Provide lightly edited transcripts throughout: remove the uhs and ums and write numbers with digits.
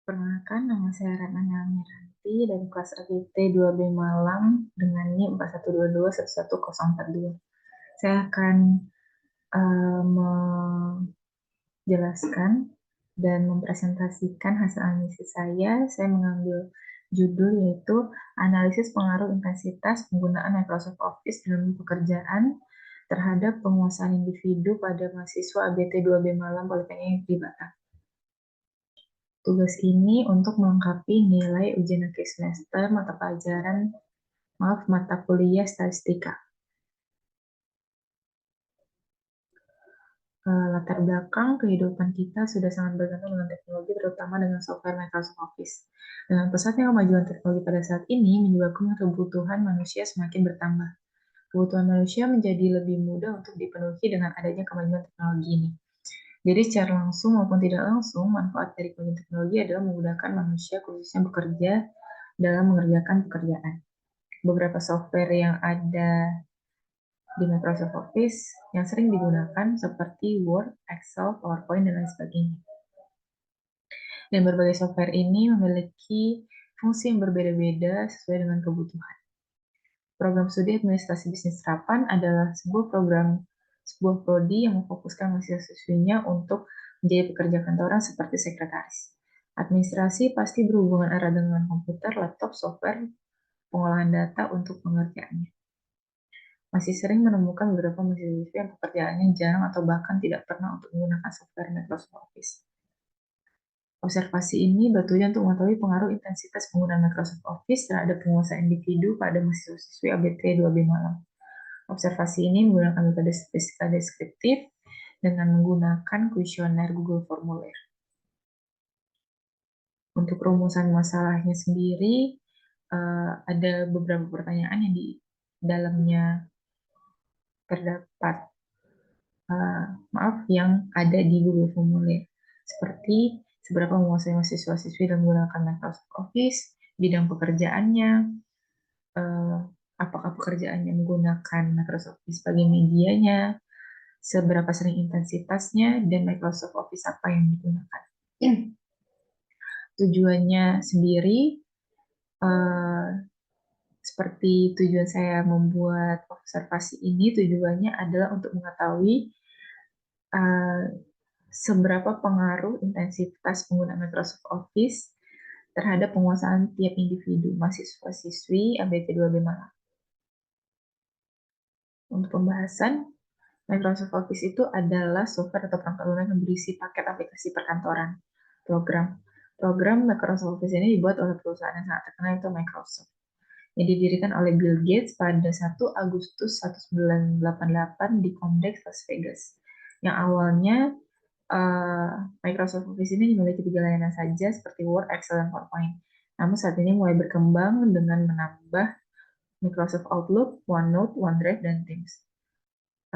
Perkenalkan, nama saya Ratna Miranti dari kelas AGT 2B Malang dengan NIM 4122111042. Saya akan menjelaskan dan mempresentasikan hasil analisis saya. Saya mengambil judul yaitu Analisis Pengaruh Intensitas Penggunaan Microsoft Office dalam Pekerjaan terhadap Penguasaan Individu pada mahasiswa AGT 2B Malang Politeknik di Batam. Tugas ini untuk melengkapi nilai ujian akhir semester mata kuliah statistika. Latar belakang kehidupan kita sudah sangat bergantung dengan teknologi, terutama dengan software Microsoft Office. Dengan pesatnya kemajuan teknologi pada saat ini menyebabkan kebutuhan manusia semakin bertambah. Kebutuhan manusia menjadi lebih mudah untuk dipenuhi dengan adanya kemajuan teknologi ini. Jadi secara langsung maupun tidak langsung, manfaat dari kemajuan teknologi adalah memudahkan manusia khususnya bekerja dalam mengerjakan pekerjaan. Beberapa software yang ada di Microsoft Office yang sering digunakan seperti Word, Excel, PowerPoint, dan lain sebagainya. Dan berbagai software ini memiliki fungsi yang berbeda-beda sesuai dengan kebutuhan. Program Studi Administrasi Bisnis Terapan adalah sebuah prodi yang memfokuskan mahasiswa-siswinya untuk menjadi pekerja kantoran seperti sekretaris. Administrasi pasti berhubungan erat dengan komputer, laptop, software, pengolahan data untuk pengerjaannya. Masih sering menemukan beberapa mahasiswa yang pekerjaannya jarang atau bahkan tidak pernah untuk menggunakan software Microsoft Office. Observasi ini bertujuan untuk mengetahui pengaruh intensitas penggunaan Microsoft Office terhadap penguasaan individu pada mahasiswa-siswi ABT 2B Malang. Observasi ini menggunakan metode statistika deskriptif dengan menggunakan kuesioner Google Formulir. Untuk rumusan masalahnya sendiri, ada beberapa pertanyaan yang di dalamnya terdapat yang ada di Google Formulir, seperti seberapa menguasai mahasiswa-siswi dalam menggunakan Microsoft Office, bidang pekerjaannya, apakah pekerjaannya menggunakan Microsoft Office sebagai medianya, seberapa sering intensitasnya, dan Microsoft Office apa yang digunakan. Tujuannya sendiri, seperti tujuan saya membuat observasi ini, tujuannya adalah untuk mengetahui seberapa pengaruh intensitas penggunaan Microsoft Office terhadap penguasaan tiap individu mahasiswa-siswi ABT 2B Malang. Untuk pembahasan, Microsoft Office itu adalah software atau perangkat lunak yang berisi paket aplikasi perkantoran, Program Microsoft Office ini dibuat oleh perusahaan yang sangat terkenal yaitu Microsoft, yang didirikan oleh Bill Gates pada 1 Agustus 1988 di Comdex, Las Vegas. Yang awalnya Microsoft Office ini memiliki 3 layanan saja seperti Word, Excel, dan PowerPoint. Namun saat ini mulai berkembang dengan menambah Microsoft Outlook, OneNote, OneDrive, dan Teams.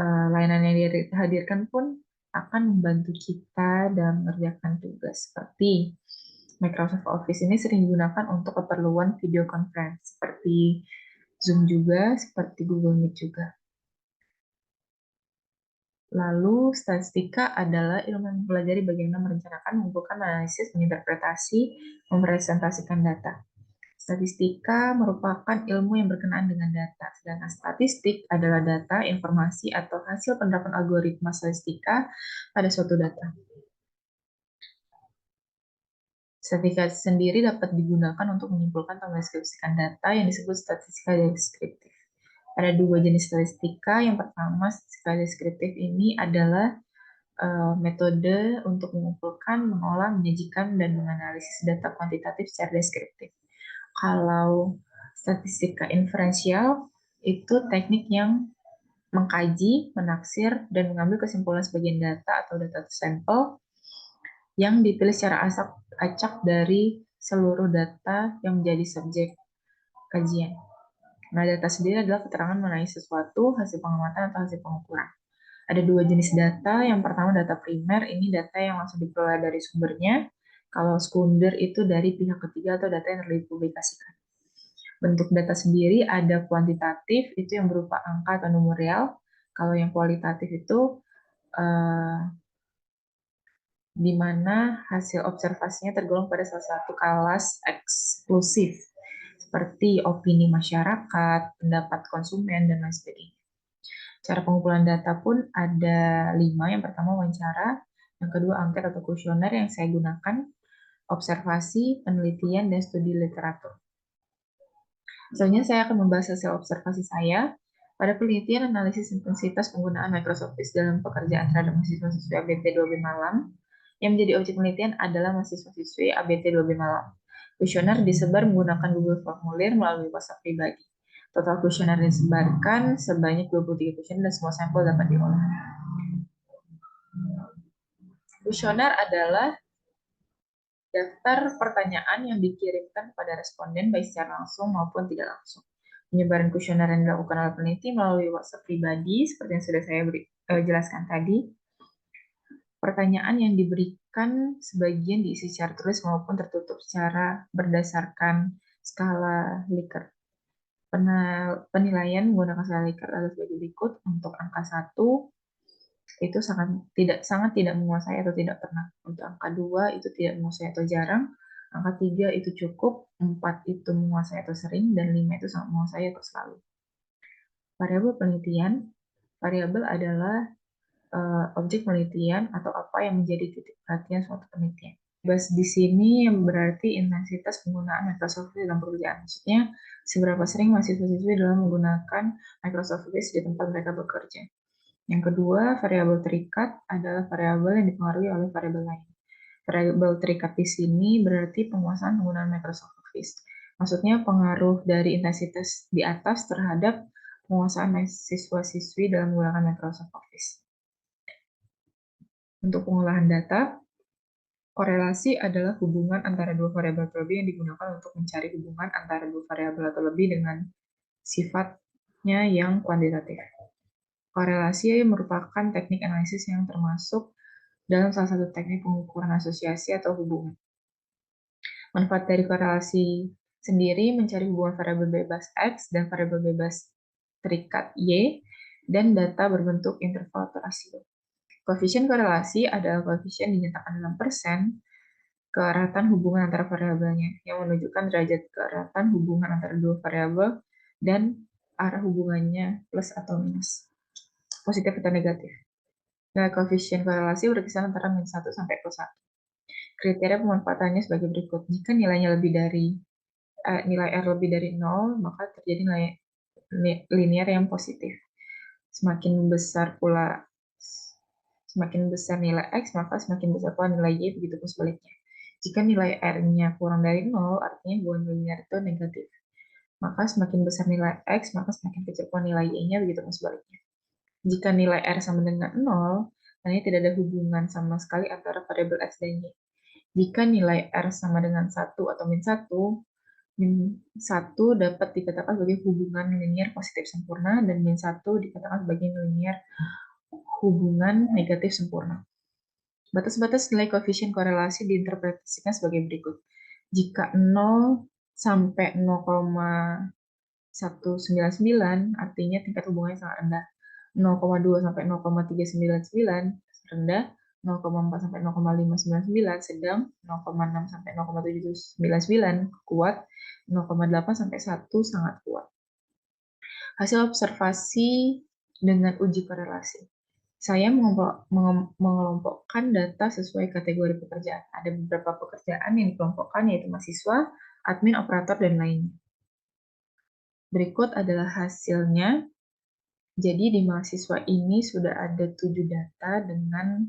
Layanan yang dihadirkan pun akan membantu kita dalam mengerjakan tugas. Seperti Microsoft Office ini sering digunakan untuk keperluan video conference, seperti Zoom juga, seperti Google Meet juga. Lalu, statistika adalah ilmu yang mempelajari bagaimana merencanakan, mengumpulkan, menganalisis, menginterpretasi, mempresentasikan data. Statistika merupakan ilmu yang berkenaan dengan data, sedangkan statistik adalah data, informasi, atau hasil penerapan algoritma statistika pada suatu data. Statistika sendiri dapat digunakan untuk menyimpulkan atau mendeskripsikan data yang disebut statistika deskriptif. Ada 2 jenis statistika. Yang pertama, statistika deskriptif ini adalah metode untuk mengumpulkan, mengolah, menyajikan, dan menganalisis data kuantitatif secara deskriptif. Kalau statistika inferensial itu teknik yang mengkaji, menaksir, dan mengambil kesimpulan sebagian data atau data sampel yang dipilih secara acak dari seluruh data yang menjadi subjek kajian. Nah, data sendiri adalah keterangan mengenai sesuatu, hasil pengamatan, atau hasil pengukuran. Ada 2 jenis data. Yang pertama data primer, ini data yang langsung diperoleh dari sumbernya. Kalau sekunder itu dari pihak ketiga atau data yang telah dipublikasikan. Bentuk data sendiri ada kuantitatif, itu yang berupa angka atau numerial. Kalau yang kualitatif itu di mana hasil observasinya tergolong pada salah satu kelas eksklusif, seperti opini masyarakat, pendapat konsumen, dan lain sebagainya. Cara pengumpulan data pun ada 5. Yang pertama wawancara, yang kedua angket atau kuesioner yang saya gunakan, observasi, penelitian, dan studi literatur. Selanjutnya saya akan membahas hasil observasi saya. Pada penelitian analisis intensitas penggunaan Microsoft Office dalam pekerjaan terhadap mahasiswa-siswi ABT 2B Malam, yang menjadi objek penelitian adalah mahasiswa-siswi ABT 2B Malam. Kuesioner disebar menggunakan Google Formulir melalui WhatsApp pribadi. Total kuesioner disebarkan sebanyak 23 kuesioner dan semua sampel dapat diolah. Kuesioner adalah daftar pertanyaan yang dikirimkan pada responden baik secara langsung maupun tidak langsung. Penyebaran kuesioner yang dilakukan oleh peneliti melalui WhatsApp pribadi, seperti yang sudah saya jelaskan tadi. Pertanyaan yang diberikan sebagian diisi secara tulis maupun tertutup secara berdasarkan skala Likert. Penilaian menggunakan skala Likert adalah sebagai berikut. Untuk angka 1, itu sangat tidak menguasai atau tidak pernah. Untuk angka 2 itu tidak menguasai atau jarang. Angka 3 itu cukup, 4 itu menguasai atau sering, dan 5 itu sangat menguasai atau selalu. Variabel penelitian. Variabel adalah objek penelitian atau apa yang menjadi titik perhatian suatu penelitian. Bahas di sini yang berarti intensitas penggunaan Microsoft Office dalam pekerjaan. Maksudnya, seberapa sering mahasiswa-siswi dalam menggunakan Microsoft Office di tempat mereka bekerja. Yang kedua, variabel terikat adalah variabel yang dipengaruhi oleh variabel lain. Variabel terikat di sini berarti penguasaan penggunaan Microsoft Office. Maksudnya pengaruh dari intensitas di atas terhadap penguasaan mahasiswa-siswi dalam menggunakan Microsoft Office. Untuk pengolahan data, korelasi adalah hubungan antara dua variabel terlebih yang digunakan untuk mencari hubungan antara dua variabel atau lebih dengan sifatnya yang kuantitatif. Korelasi merupakan teknik analisis yang termasuk dalam salah satu teknik pengukuran asosiasi atau hubungan. Manfaat dari korelasi sendiri mencari hubungan variabel bebas X dan variabel bebas terikat Y dan data berbentuk interval atau rasio. Koefisien korelasi adalah koefisien dinyatakan dalam persen keeratan hubungan antara variabelnya, yang menunjukkan derajat keeratan hubungan antara dua variabel dan arah hubungannya plus atau minus, positif atau negatif. Nilai koefisien korelasi berkisar antara min 1 sampai plus 1. Kriteria pemanfaatannya sebagai berikut. Jika nilainya lebih dari nilai R lebih dari 0, maka terjadi nilai linear yang positif. Semakin besar nilai X, maka semakin besar pula nilai Y, begitu pun sebaliknya. Jika nilai R-nya kurang dari 0, artinya hubungan linear itu negatif. Maka semakin besar nilai X, maka semakin kecil pula nilai Y-nya, begitu pun sebaliknya. Jika nilai R sama dengan 0, artinya tidak ada hubungan sama sekali antara variabel X dan Y. Jika nilai R sama dengan 1 atau min 1, min 1 dapat dikatakan sebagai hubungan linear positif sempurna, dan min 1 dikatakan sebagai linear hubungan negatif sempurna. Batas-batas nilai koefisien korelasi diinterpretasikan sebagai berikut. Jika 0 sampai 0,199 artinya tingkat hubungannya sangat rendah. 0,2 sampai 0,399 rendah, 0,4 sampai 0,599 sedang, 0,6 sampai 0,799 kuat, 0,8 sampai 1 sangat kuat. Hasil observasi dengan uji korelasi. Saya mengelompokkan data sesuai kategori pekerjaan. Ada beberapa pekerjaan yang dikelompokkan, yaitu mahasiswa, admin, operator, dan lainnya. Berikut adalah hasilnya. Jadi di mahasiswa ini sudah ada 7 data dengan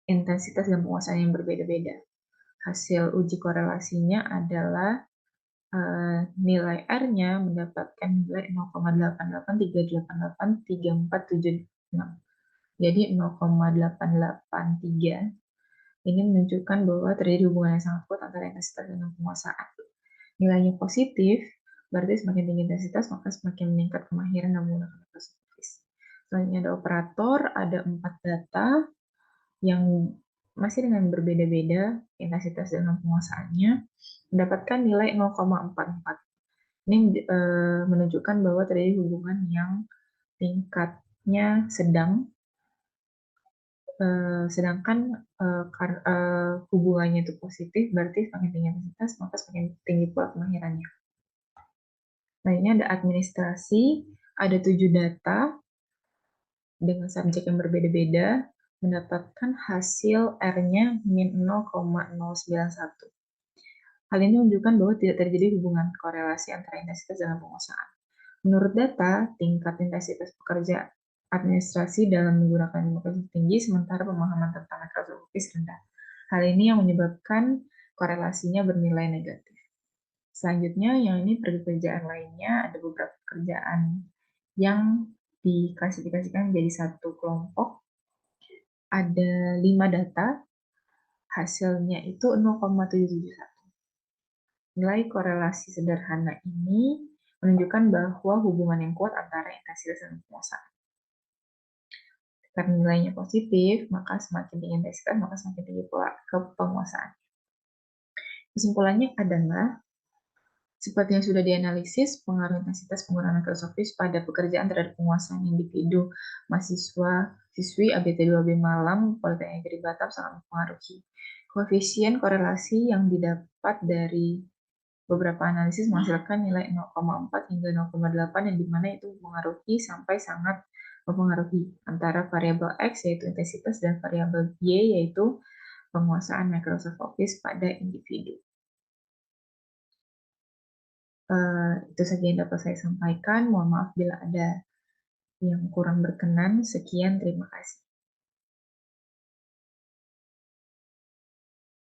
intensitas dan penguasaan yang berbeda-beda. Hasil uji korelasinya adalah nilai R-nya mendapatkan nilai 0,88383476. Jadi 0,883 ini menunjukkan bahwa terjadi hubungan yang sangat kuat antara intensitas dengan penguasaan. Nilainya positif, berarti semakin tinggi intensitas, maka semakin meningkat kemahiran dalam menggunakan Microsoft Office. Selanjutnya ada operator, ada 4 data yang masih dengan berbeda-beda intensitas dengan penguasaannya, mendapatkan nilai 0,44. Ini menunjukkan bahwa terjadi hubungan yang tingkatnya sedang Sedangkan hubungannya itu positif, berarti semakin tinggi intensitas, maka semakin tinggi pula kemahirannya. Nah, ini ada administrasi, ada 7 data dengan subjek yang berbeda-beda, mendapatkan hasil R-nya min 0,091. Hal ini menunjukkan bahwa tidak terjadi hubungan korelasi antara intensitas dengan penguasaan. Menurut data, tingkat intensitas pekerja administrasi dalam menggunakan demokrasi tinggi, sementara pemahaman tentang Microsoft Office rendah. Hal ini yang menyebabkan korelasinya bernilai negatif. Selanjutnya, yang ini pekerjaan lainnya, ada beberapa pekerjaan yang diklasifikasikan menjadi satu kelompok. Ada 5 data, hasilnya itu 0,771. Nilai korelasi sederhana ini menunjukkan bahwa hubungan yang kuat antara intensitas dan penguasaan. Karena nilainya positif, maka semakin tinggi intensitas, maka semakin tinggi pula penguasaan. Kesimpulannya adalah, seperti yang sudah dianalisis, pengaruh intensitas penggunaan Microsoft Office pada pekerjaan terhadap penguasaan individu, mahasiswa, siswi, ABT2B Malang, Politeknik Negeri Batam sangat mempengaruhi. Koefisien korelasi yang didapat dari beberapa analisis menghasilkan nilai 0,4 hingga 0,8 yang dimana itu mempengaruhi sampai sangat mempengaruhi antara variabel X yaitu intensitas dan variabel Y yaitu penguasaan Microsoft Office pada individu. Itu saja yang dapat saya sampaikan. Mohon maaf bila ada yang kurang berkenan. Sekian, terima kasih.